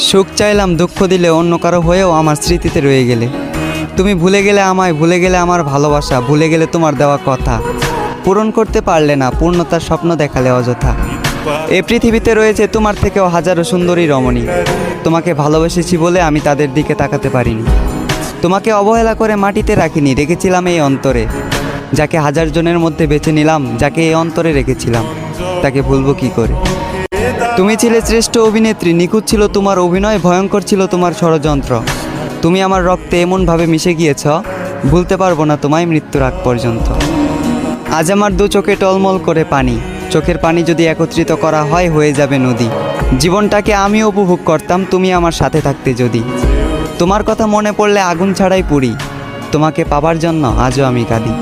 সুখ চাইলাম, দুঃখ দিলে অন্য কারো হয়েও আমার স্মৃতিতে রয়ে গেলে। তুমি ভুলে গেলে আমায়, ভুলে গেলে আমার ভালোবাসা, ভুলে গেলে তোমার দেওয়া কথা। পূরণ করতে পারলে না, পূর্ণতার স্বপ্ন দেখালে অযথা। এই পৃথিবীতে রয়েছে তোমার থেকেও হাজারো সুন্দরী রমণী। তোমাকে ভালোবেসেছি বলে আমি তাদের দিকে তাকাতে পারিনি। তোমাকে অবহেলা করে মাটিতে রাখিনি, রেখেছিলাম এই অন্তরে। যাকে হাজার জনের মধ্যে বেছে নিলাম, যাকে এই অন্তরে রেখেছিলাম, তাকে ভুলবো কি করে? তুমি ছিলে শ্রেষ্ঠ অভিনেত্রী, নিখুঁত ছিল তোমার অভিনয়, ভয়ঙ্কর ছিল তোমার ষড়যন্ত্র। তুমি আমার রক্তে এমনভাবে মিশে গিয়েছ, ভুলতে পারবো না তোমায় মৃত্যুর আগ পর্যন্ত। আজ আমার দু চোখে টলমল করে পানি, চোখের পানি যদি একত্রিত করা হয় হয়ে যাবে নদী। জীবনটাকে আমি উপভোগ করতাম তুমি আমার সাথে থাকতে যদি। তোমার কথা মনে পড়লে আগুন ছাড়াই পুড়ি, তোমাকে পাবার জন্য আজও আমি কাঁদি।